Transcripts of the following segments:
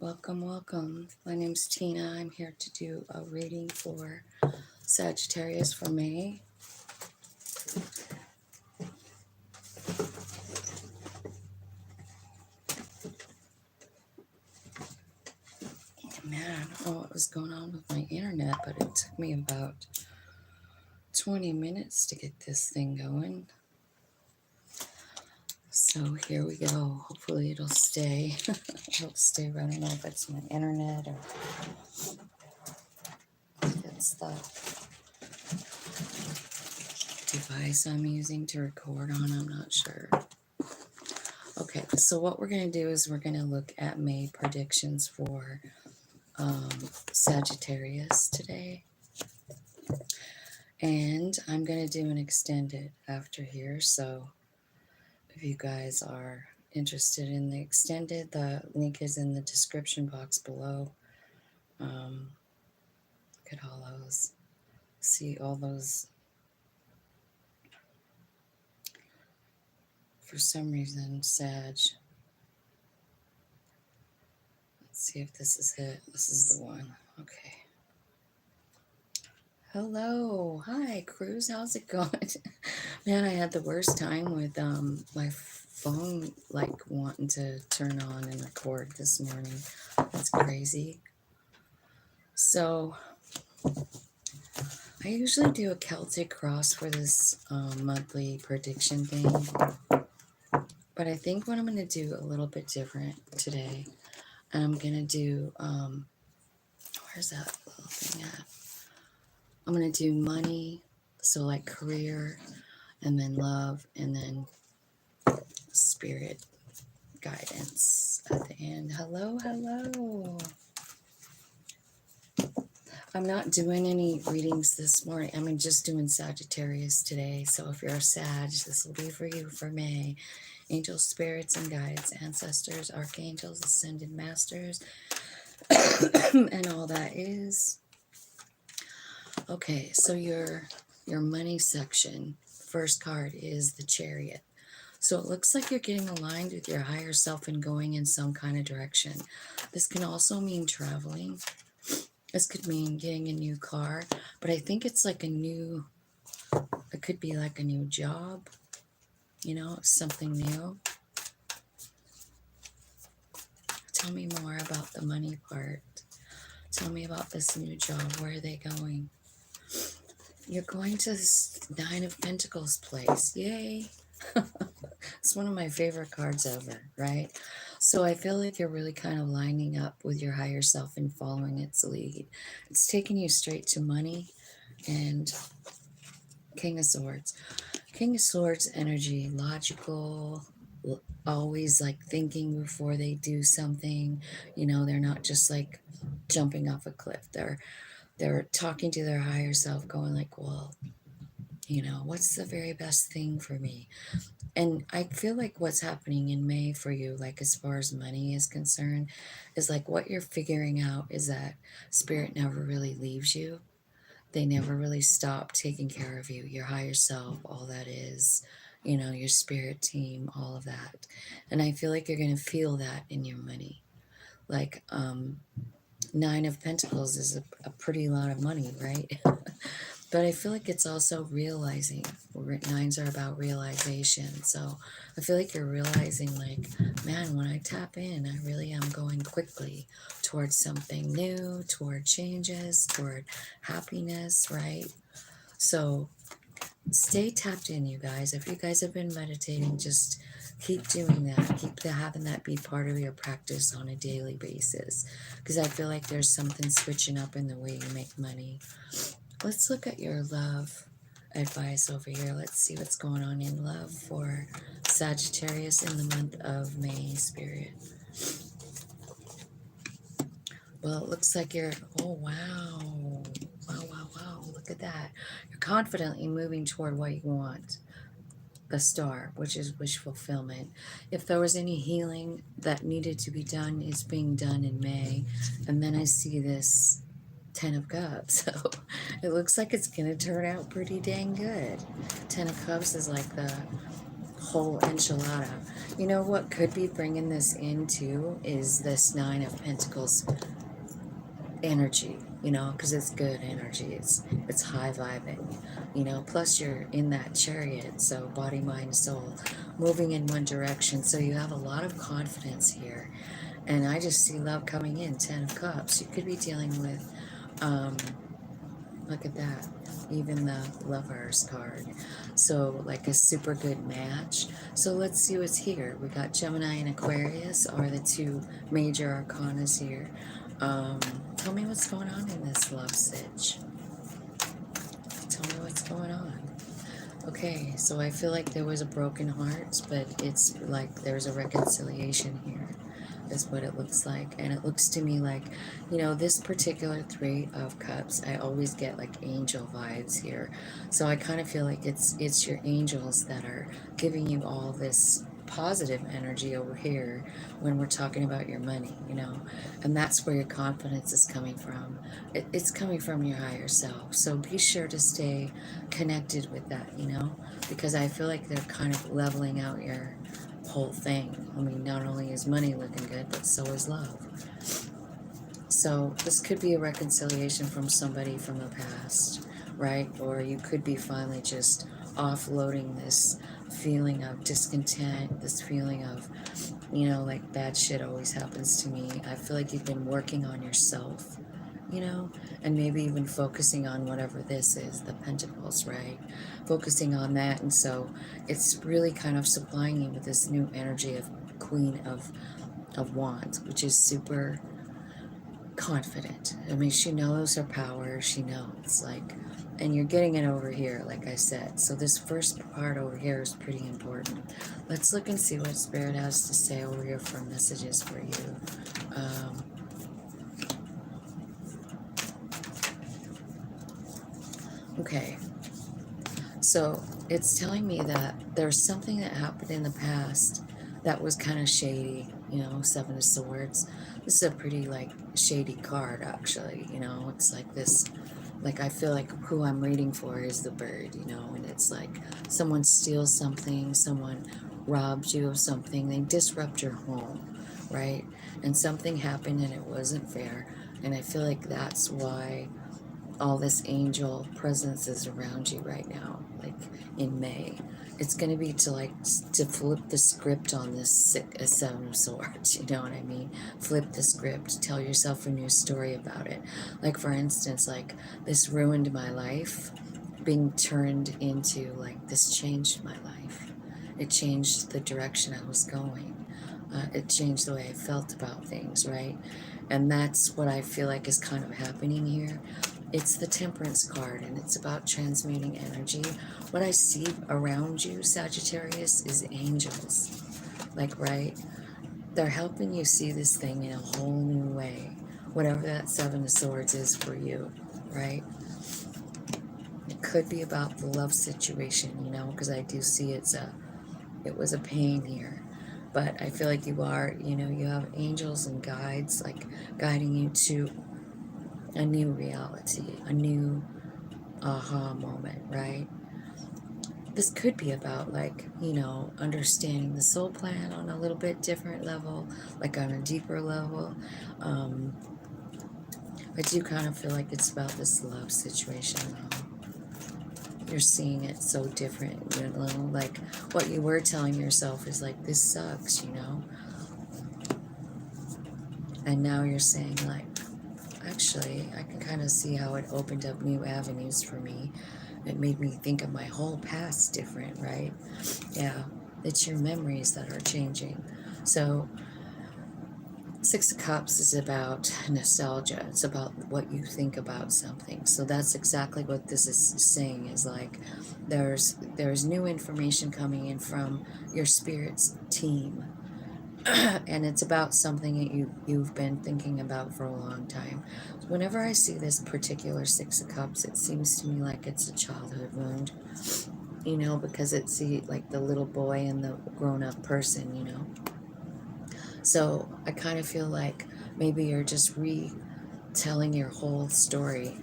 Welcome, welcome. My name's Tina. I'm here to do a reading for Sagittarius for May. Man, I don't know what was going on with my internet, but it took me about 20 minutes to get this thing going. So here we go. Hopefully it'll stay. It'll stay running. I don't know if it's my internet or if it's the device I'm using to record on. I'm not sure. Okay, so what we're going to do is we're going to look at May predictions for Sagittarius today. And I'm going to do an extended after here. So if you guys are interested in the extended, the link is in the description box below. Look at all those. See all those. For some reason, Sag. Let's see if this is it. This is the one. Okay. Hello. Hi, Cruz. How's it going? Man, I had the worst time with my phone like wanting to turn on and record this morning. That's crazy. So I usually do a Celtic cross for this monthly prediction thing, but I think what I'm going to do a little bit different today, and I'm going to do where's that little thing at? I'm going to do money, so like career, and then love, and then spirit guidance at the end. Hello, hello. I'm not doing any readings this morning. I'm just doing Sagittarius today. So if you're a Sag, this will be for you for May. Angels, spirits, and guides, ancestors, archangels, ascended masters, and all that is. Okay, so your money section, first card is the Chariot. So it looks like you're getting aligned with your higher self and going in some kind of direction. This can also mean traveling. This could mean getting a new car, but I think it's like it could be like a new job, something new. Tell me more about the money part. Tell me about this new job. Where are they going? You're going to this Nine of Pentacles place. Yay. It's one of my favorite cards ever, right? So I feel like you're really kind of lining up with your higher self and following its lead. It's taking you straight to money and King of Swords. King of Swords energy, logical, always like thinking before they do something. They're not just like jumping off a cliff. They're talking to their higher self, going like, well, what's the very best thing for me? And I feel like what's happening in May for you, like as far as money is concerned, is like what you're figuring out is that spirit never really leaves you. They never really stop taking care of you, your higher self, all that is, your spirit team, all of that. And I feel like you're going to feel that in your money. Like, Nine of Pentacles is a pretty lot of money, right? But I feel like it's also realizing. Nines are about realization. So I feel like you're realizing like, man, when I tap in, I really am going quickly towards something new, toward changes, toward happiness, right? So stay tapped in, you guys. If you guys have been meditating, just keep doing that. Keep having that be part of your practice on a daily basis. Because I feel like there's something switching up in the way you make money. Let's look at your love advice over here. Let's see what's going on in love for Sagittarius in the month of May, Spirit. Well, it looks like you're, oh, wow. Wow. Look at that. You're confidently moving toward what you want. The Star, which is wish fulfillment. If there was any healing that needed to be done, it's being done in May. And then I see this 10 of Cups. So it looks like it's going to turn out pretty dang good. 10 of Cups is like the whole enchilada. You know what could be bringing this into is this Nine of Pentacles energy, you know, because it's good energy. It's high vibing, you know, plus you're in that chariot, so body, mind, soul, moving in one direction. So you have a lot of confidence here. And I just see love coming in. 10 of Cups. You could be dealing with, look at that, even the Lovers card. So like a super good match. So let's see what's here. We got Gemini and Aquarius are the two major arcanas here. Tell me what's going on in this love sitch. Tell me what's going on. Okay, so I feel like there was a broken heart, but it's like there's a reconciliation here, is what it looks like. And it looks to me like, you know, this particular Three of Cups, I always get like angel vibes here. So I kind of feel like it's your angels that are giving you all this positive energy over here when we're talking about your money, you know, and that's where your confidence is coming from. It's coming from your higher self. So be sure to stay connected with that, you know, because I feel like they're kind of leveling out your whole thing. I mean, not only is money looking good, but so is love. So this could be a reconciliation from somebody from the past, right? Or you could be finally just offloading this feeling of discontent, this feeling of, you know, like bad shit always happens to me. I feel like you've been working on yourself, you know, and maybe even focusing on whatever this is, the Pentacles, right? Focusing on that. And so it's really kind of supplying you with this new energy of Queen of Wands, which is super confident. I mean, she knows her power. She knows, like, and you're getting it over here, like I said. So this first part over here is pretty important. Let's look and see what Spirit has to say over here for messages for you. Okay. So it's telling me that there's something that happened in the past that was kind of shady, you know, Seven of Swords. This is a pretty, like, shady card, actually, you know. It's like this, like, I feel like who I'm reading for is the Bird, you know, and it's like someone steals something, someone robs you of something, they disrupt your home, right? And something happened and it wasn't fair, and I feel like that's why all this angel presence is around you right now, like in May. It's going to be to, like, to flip the script on this Seven of Swords, you know what I mean? Flip the script, tell yourself a new story about it. Like, for instance, like, this ruined my life, being turned into, like, this changed my life. It changed the direction I was going. It changed the way I felt about things, right? And that's what I feel like is kind of happening here. It's the Temperance card, and it's about transmuting energy. What I see around you, Sagittarius, is angels. Like, right? They're helping you see this thing in a whole new way. Whatever that Seven of Swords is for you, right? It could be about the love situation, you know, because I do see it was a pain here. But I feel like you are, you know, you have angels and guides, like, guiding you to a new reality, a new aha moment, right? This could be about, like, you know, understanding the soul plan on a little bit different level, like on a deeper level. I do kind of feel like it's about this love situation, though. You're seeing it so different, you know, like what you were telling yourself is like, this sucks, you know. And now you're saying, like, actually, I can kind of see how it opened up new avenues for me. It made me think of my whole past different, right? Yeah, it's your memories that are changing. So, Six of Cups is about nostalgia. It's about what you think about something. So that's exactly what this is saying, is like there's new information coming in from your spirit's team. And it's about something that you've been thinking about for a long time. Whenever I see this particular Six of Cups, it seems to me like it's a childhood wound, you know, because it's like the little boy and the grown-up person, you know. So I kind of feel like maybe you're just retelling your whole story,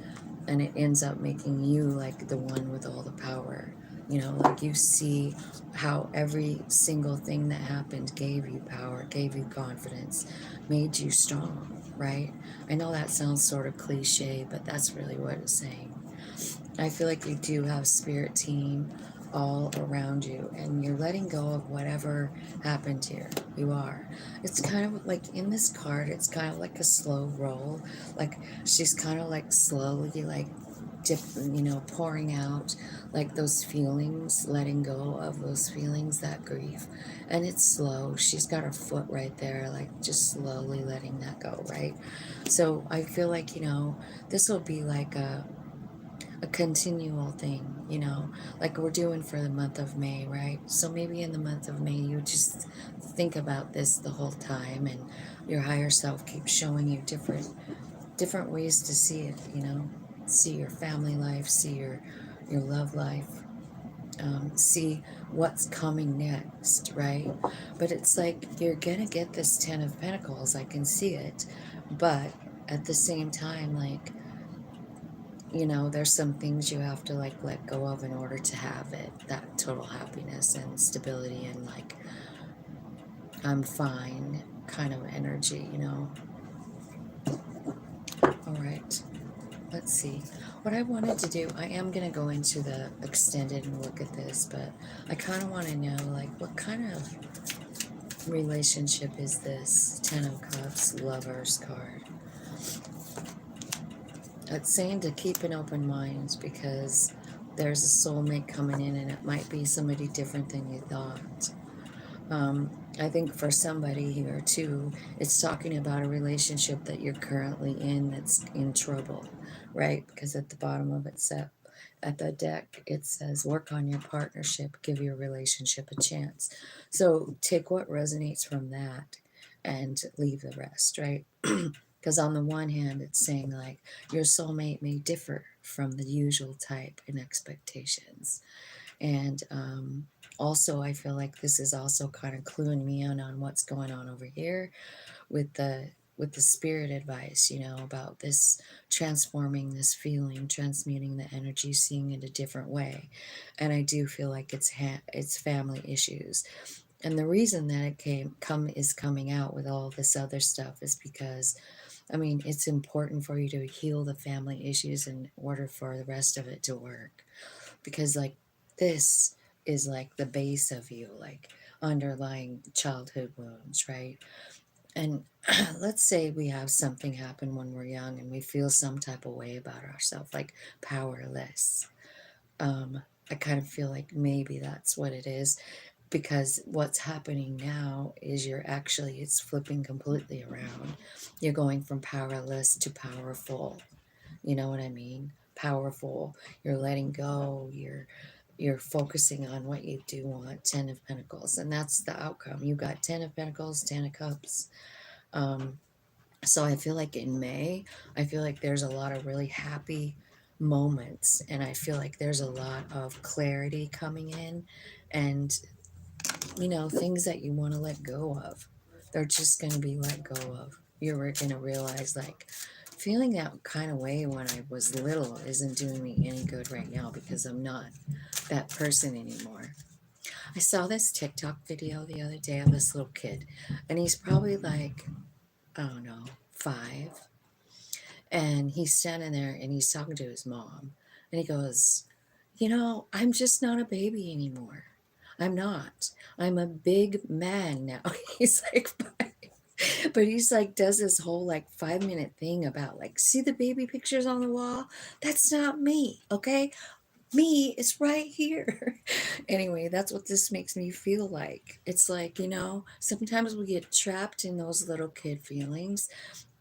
and it ends up making you like the one with all the power. You know, like you see how every single thing that happened gave you power, gave you confidence, made you strong, right? I know that sounds sort of cliche, but that's really what it's saying. I feel like you do have spirit team all around you, and you're letting go of whatever happened here. You are. It's kind of like in this card, it's kind of like a slow roll. Like she's kind of like slowly like pouring out like those feelings, letting go of those feelings, that grief. And it's slow. She's got her foot right there, like just slowly letting that go, right? So I feel like, this will be like a continual thing, like we're doing for the month of May, right? So maybe in the month of May, you just think about this the whole time, and your higher self keeps showing you different ways to see it, see your family life, see your love life, see what's coming next, right? But it's like you're gonna get this 10 of Pentacles, I can see it, but at the same time, like, there's some things you have to like let go of in order to have it, that total happiness and stability and like I'm fine kind of energy. All right, let's see. What I wanted to do, I am going to go into the extended and look at this, but I kind of want to know like what kind of relationship is this 10 of Cups Lovers card. It's saying to keep an open mind because there's a soulmate coming in and it might be somebody different than you thought. I think for somebody here too, it's talking about a relationship that you're currently in that's in trouble, right? Because at the bottom of it, at the deck, it says work on your partnership, give your relationship a chance. So take what resonates from that and leave the rest, right? Because on the one hand, it's saying like your soulmate may differ from the usual type and expectations. And also, I feel like this is also kind of cluing me in on what's going on over here with the spirit advice, about this transforming this feeling, transmuting the energy, seeing it a different way. And I do feel like it's family issues. And the reason that it is coming out with all this other stuff is because, I mean, it's important for you to heal the family issues in order for the rest of it to work. Because, like, this is like the base of you, like underlying childhood wounds, right? And let's say we have something happen when we're young and we feel some type of way about ourselves, like powerless. I kind of feel like maybe that's what it is, because what's happening now is it's flipping completely around. You're going from powerless to powerful. You know what I mean? Powerful. You're letting go. You're focusing on what you do want. 10 of Pentacles, and that's the outcome. You got 10 of Pentacles, 10 of Cups. So I feel like in May, I feel like there's a lot of really happy moments, and I feel like there's a lot of clarity coming in, and things that you want to let go of, they're just going to be let go of. You're going to realize like feeling that kind of way when I was little isn't doing me any good right now because I'm not that person anymore. I saw this TikTok video the other day of this little kid, and he's probably like, I don't know, 5. And he's standing there and he's talking to his mom. And he goes, I'm just not a baby anymore. I'm not. I'm a big man now. He's like 5. But he's like, does this whole like 5-minute thing about like, see the baby pictures on the wall? That's not me. Okay. Me is right here. Anyway, that's what this makes me feel like. It's like, sometimes we get trapped in those little kid feelings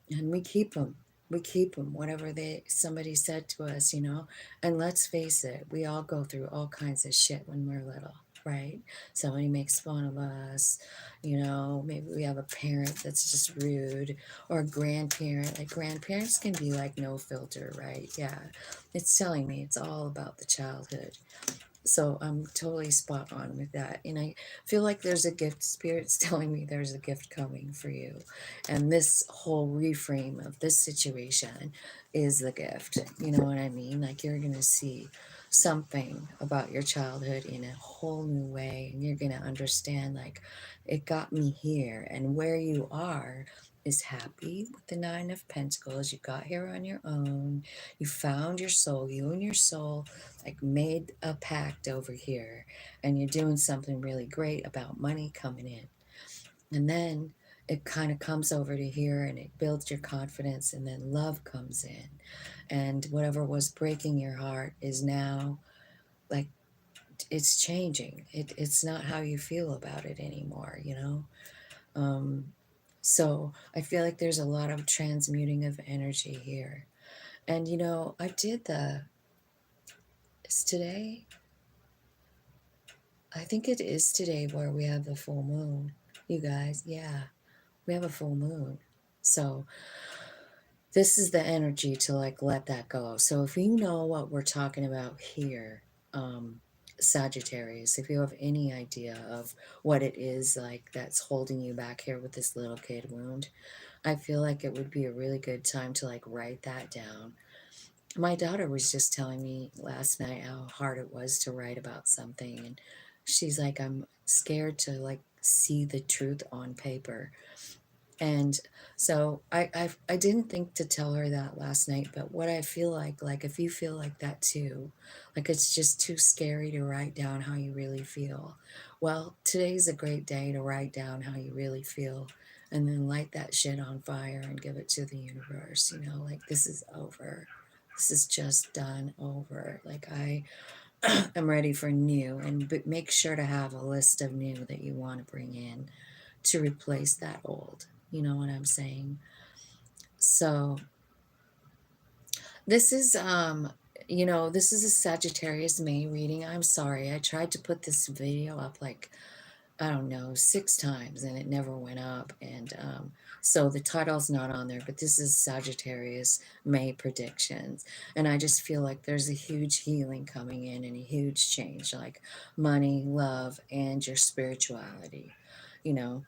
and we keep them. We keep them, whatever somebody said to us, And let's face it, we all go through all kinds of shit when we're little, right? Somebody makes fun of us, maybe we have a parent that's just rude, or a grandparent. Like grandparents can be like no filter, right? Yeah, it's telling me it's all about the childhood. So I'm totally spot on with that. And I feel like there's a gift. Spirit's telling me there's a gift coming for you. And this whole reframe of this situation is the gift. You know what I mean? Like you're going to see something about your childhood in a whole new way, and you're going to understand like it got me here, and where you are is happy with the Nine of Pentacles. You got here on your own. You found your soul. You and your soul like made a pact over here, and you're doing something really great about money coming in. And then it kind of comes over to here and it builds your confidence, and then love comes in. And whatever was breaking your heart is now like it's changing. It's not how you feel about it anymore, you know? So I feel like there's a lot of transmuting of energy here. And you know, it's today. I think it is today where we have the full moon. You guys, yeah, we have a full moon. So this is the energy to like let that go. So if you know what we're talking about here, Sagittarius, if you have any idea of what it is like that's holding you back here with this little kid wound, I feel like it would be a really good time to like write that down. My daughter was just telling me last night how hard it was to write about something, and she's like, I'm scared to like see the truth on paper. And so I didn't think to tell her that last night, but what I feel like if you feel like that too, like it's just too scary to write down how you really feel. Well, today's a great day to write down how you really feel, and then light that shit on fire and give it to the universe, you know, like this is over. This is just done over. Like I am ready for new, and make sure to have a list of new that you want to bring in to replace that old. You know what I'm saying? So this is you know, this is a Sagittarius May reading. I'm sorry. I tried to put this video up like I don't know, 6 times and it never went up, and so the title's not on there, but this is Sagittarius May predictions, and I just feel like there's a huge healing coming in and a huge change, like money, love, and your spirituality, you know.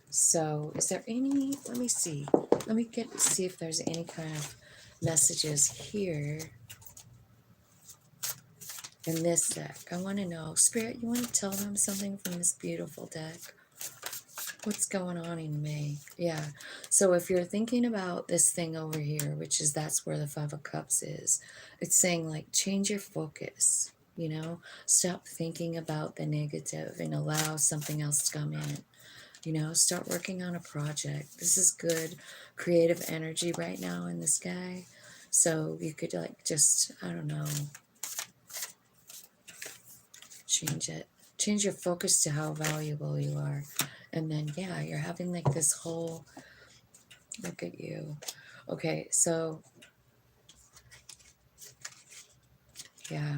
So is there any, let me see. Let me see if there's any kind of messages here in this deck. I want to know. Spirit, you want to tell them something from this beautiful deck? What's going on in May? Yeah. So if you're thinking about this thing over here, which is that's where the Five of Cups is, it's saying like change your focus, you know, stop thinking about the negative and allow something else to come in. You know, start working on a project. This is good creative energy right now in the sky. So you could like just, I don't know, change it. Change your focus to how valuable you are. And then, yeah, you're having like this whole, look at you. Okay, so, yeah.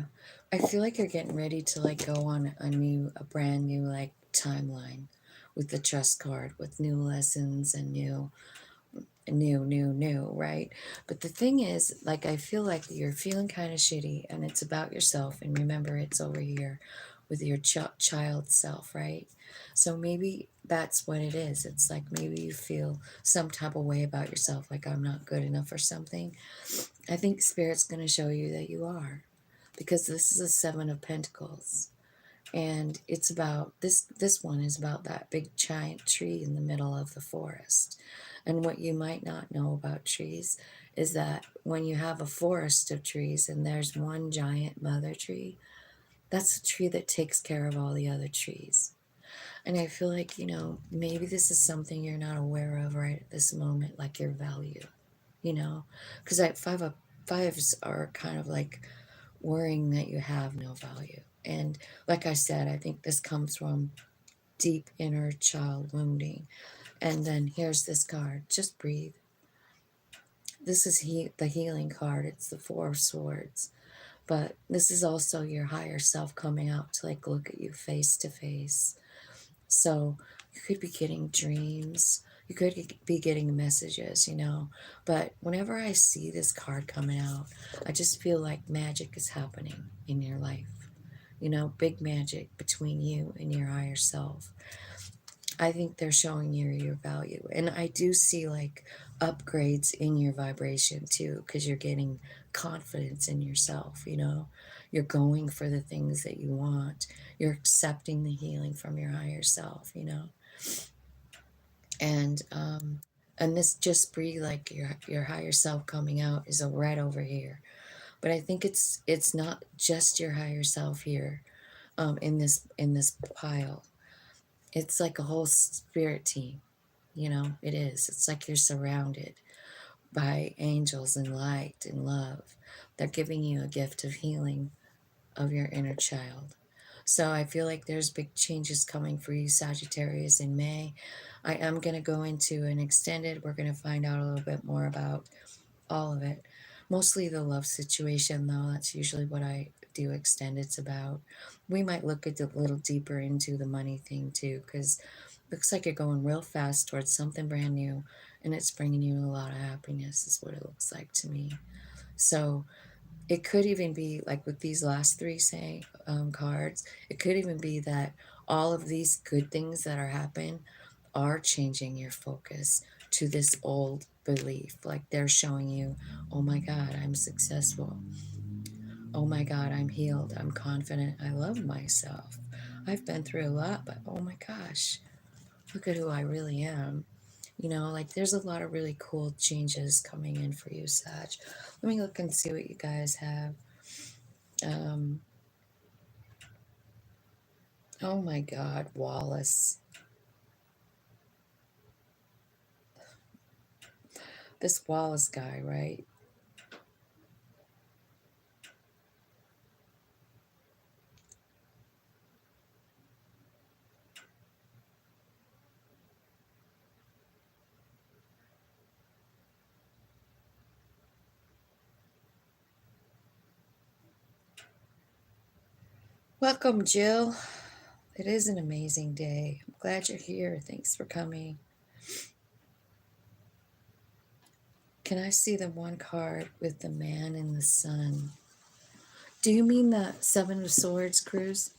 I feel like you're getting ready to like go on a brand new like timeline with the trust card, with new lessons and new, right? But the thing is, like, I feel like you're feeling kind of shitty and it's about yourself. And remember, it's over here with your child self, right? So maybe that's what it is. It's like maybe you feel some type of way about yourself, like I'm not good enough or something. I think Spirit's going to show you that you are, because this is a Seven of Pentacles. And it's about this one is about that big giant tree in the middle of the forest. And what you might not know about trees is that when you have a forest of trees and there's one giant mother tree, that's a tree that takes care of all the other trees. And I feel like, you know, maybe this is something you're not aware of right at this moment, like your value, you know, because fives are kind of like worrying that you have no value. And like I said, I think this comes from deep inner child wounding. And then here's this card. Just breathe. This is the healing card. It's the Four of Swords. But this is also your higher self coming out to like look at you face to face. So you could be getting dreams. You could be getting messages, you know. But whenever I see this card coming out, I just feel like magic is happening in your life. You know, big magic between you and your higher self. I think they're showing you your value. And I do see like upgrades in your vibration too, because you're getting confidence in yourself, you know. You're going for the things that you want. You're accepting the healing from your higher self, you know. And this just be like your higher self coming out is a red over here. But I think it's not just your higher self here, in this pile. It's like a whole spirit team, you know, it is. It's like you're surrounded by angels and light and love. They're giving you a gift of healing of your inner child. So I feel like there's big changes coming for you, Sagittarius, in May. I am going to go into an extended. We're going to find out a little bit more about all of it. Mostly the love situation, though. That's usually what I do extendeds about. We might look a little deeper into the money thing, too, because looks like you're going real fast towards something brand new, and it's bringing you a lot of happiness, is what it looks like to me. So it could even be like with these last three cards, it could even be that all of these good things that are happening are changing your focus to this old belief. Like they're showing you, oh my God, I'm successful. Oh my God, I'm healed. I'm confident. I love myself. I've been through a lot, but oh my gosh, look at who I really am. You know, like there's a lot of really cool changes coming in for you, Sag. Let me look and see what you guys have. Um, oh my God, Wallace. This Wallace guy, right? Welcome, Jill. It is an amazing day. I'm glad you're here. Thanks for coming. Can I see the one card with the man in the sun? Do you mean the Seven of Swords cruise?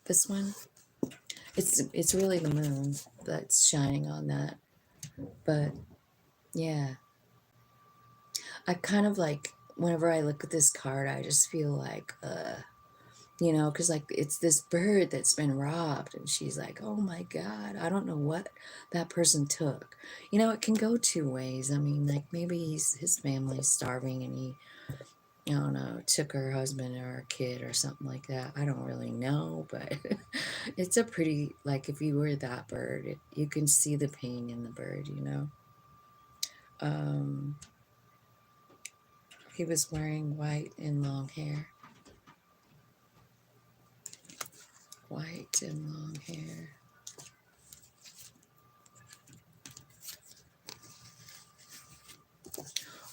This one? It's really the moon that's shining on that. But yeah, I kind of like whenever I look at this card, I just feel like you know, because like it's this bird that's been robbed, and she's like, oh my God, I don't know what that person took. You know, it can go two ways. I mean, like maybe his family's starving and he, I don't know, took her husband or her kid or something like that. I don't really know, but it's a pretty, like if you were that bird, you can see the pain in the bird, you know. Um, he was wearing white and long hair. White and long hair.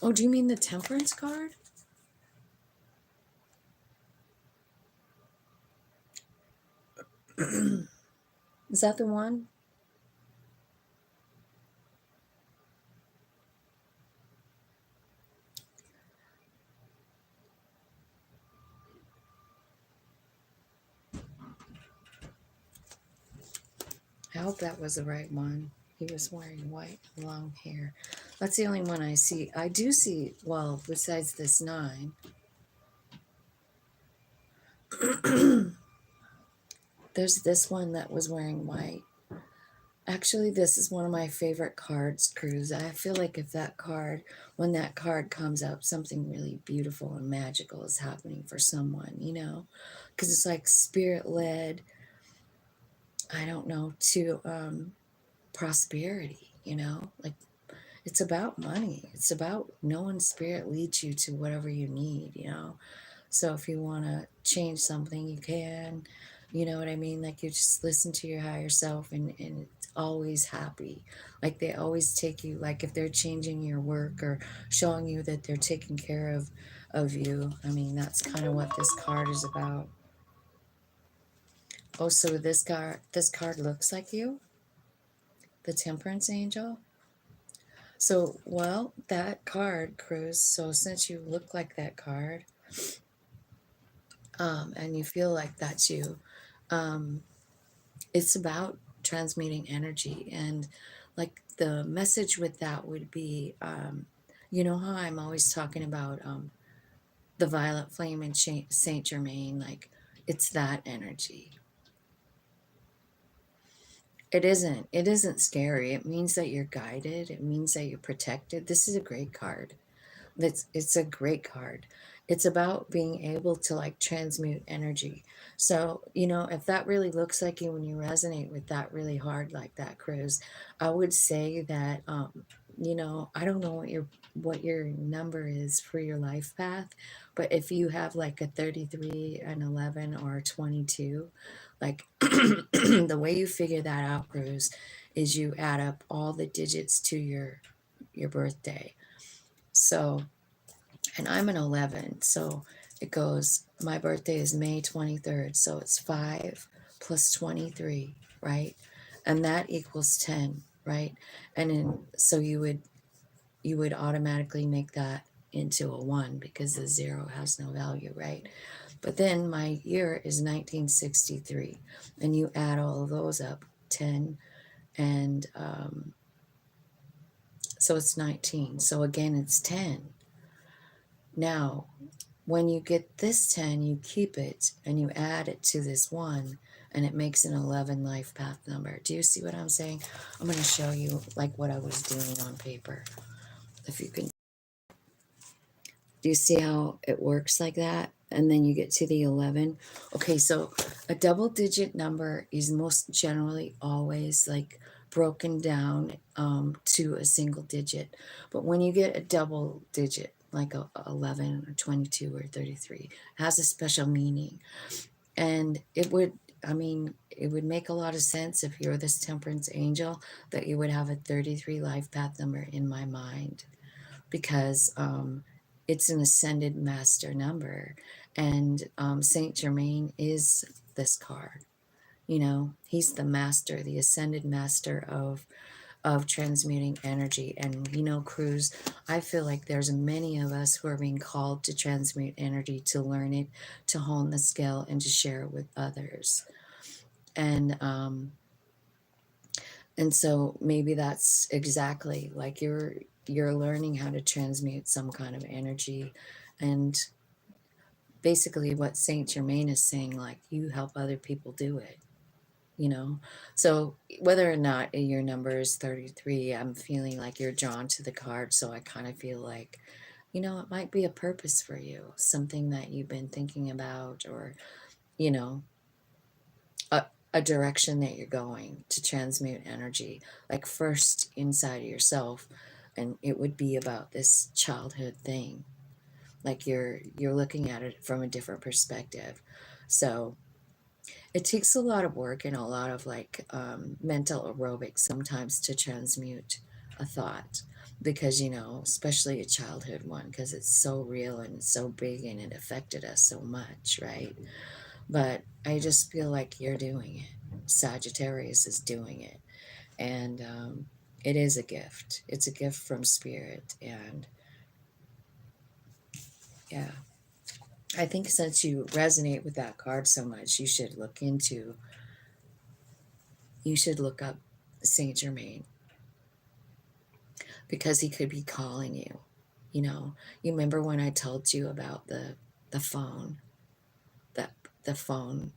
Oh, do you mean the Temperance card? Is that the one? I hope that was the right one. He was wearing white and long hair. That's the only one I see. I do see, well, besides this 9, there's this one that was wearing white. Actually, this is one of my favorite cards, Cruz. I feel like if that card, when that card comes up, something really beautiful and magical is happening for someone, you know? Because it's like spirit led, I don't know, to prosperity, you know? Like it's about money. It's about knowing spirit leads you to whatever you need, you know? So if you want to change something, you can. You know what I mean? Like you just listen to your higher self, and it's always happy. Like they always take you, like if they're changing your work or showing you that they're taking care of you. I mean, that's kind of what this card is about. Oh, so this card looks like you, the Temperance Angel. So, well, that card, Cruz. So since you look like that card, and you feel like that's you, um, it's about transmuting energy. And like the message with that would be, you know how I'm always talking about the violet flame in Saint Germain, like it's that energy. It isn't scary. It means that you're guided. It means that you're protected. This is a great card. It's a great card. It's about being able to like transmute energy. So, you know, if that really looks like you when you resonate with that really hard like that, Cruz, I would say that you know, I don't know what your number is for your life path, but if you have like a 33, an 11 or a 22, like the way you figure that out, Cruz, is you add up all the digits to your birthday. So, and I'm an 11, so it goes, my birthday is May 23rd, so it's 5 plus 23, right? And that equals 10, right? And then, so you would automatically make that into a 1 because the 0 has no value, right? But then my year is 1963, and you add all of those up, 10, and so it's 19. So again, it's 10. Now, when you get this 10, you keep it and you add it to this 1, and it makes an 11 life path number. Do you see what I'm saying? I'm going to show you like what I was doing on paper. If you can, do you see how it works like that? And then you get to the 11. Okay, so a double digit number is most generally always like broken down to a single digit. But when you get a double digit, like a 11 or 22 or 33, it has a special meaning. And it would, I mean, it would make a lot of sense if you're this temperance angel that you would have a 33 life path number in my mind, because it's an ascended master number. And Saint Germain is this card. You know, he's the master, the ascended master of transmuting energy. And you know, Cruz, I feel like there's many of us who are being called to transmute energy, to learn it, to hone the skill, and to share it with others. And so maybe that's exactly like you're learning how to transmute some kind of energy. And basically what Saint Germain is saying, like, you help other people do it, you know. So whether or not your number is 33, I'm feeling like you're drawn to the card. So I kind of feel like, you know, it might be a purpose for you, something that you've been thinking about, or, you know, a direction that you're going to transmute energy, like first inside of yourself. And it would be about this childhood thing, like you're looking at it from a different perspective. So it takes a lot of work and a lot of like mental aerobics sometimes to transmute a thought, because you know, especially a childhood one, because it's so real and it's so big and it affected us so much, right? But I just feel like you're doing it. Sagittarius is doing it. And it is a gift. It's a gift from spirit. And yeah, I think since you resonate with that card so much, you should look up Saint Germain, because he could be calling you. You know, you remember when I told you about the phone, that the phone,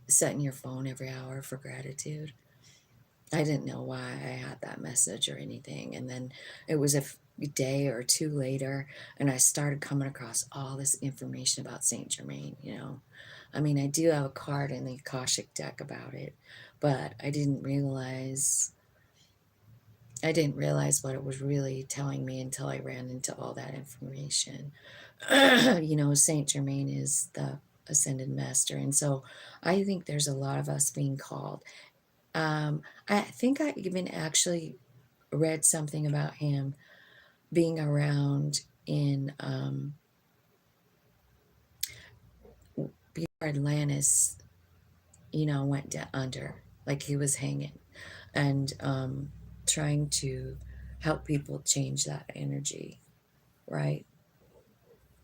setting your phone every hour for gratitude? I didn't know why I had that message or anything. And then it was a day or two later, and I started coming across all this information about Saint Germain, you know. I mean, I do have a card in the Akashic deck about it, but I didn't realize what it was really telling me until I ran into all that information. You know, Saint Germain is the ascended master. And so I think there's a lot of us being called. I think I even actually read something about him being around in before Atlantis, you know, went down under, like he was hanging, and trying to help people change that energy, right?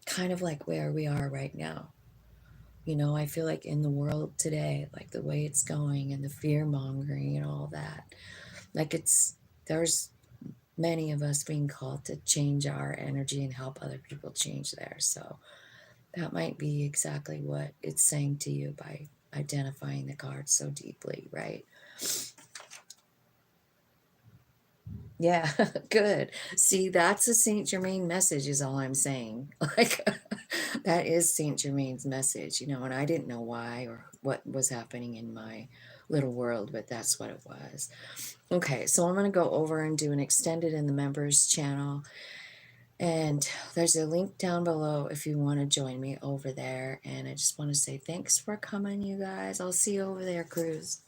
Kind of like where we are right now, You know, I feel like in the world today, like the way it's going and the fear mongering and all that, like there's many of us being called to change our energy and help other people change theirs. So that might be exactly what it's saying to you by identifying the cards so deeply, right? Yeah, good. See, that's a Saint Germain message, is all I'm saying. Like, that is Saint Germain's message, you know, and I didn't know why or what was happening in my little world, but that's what it was. Okay, so I'm going to go over and do an extended in the members channel. And there's a link down below if you want to join me over there. And I just want to say thanks for coming, you guys. I'll see you over there, Cruz.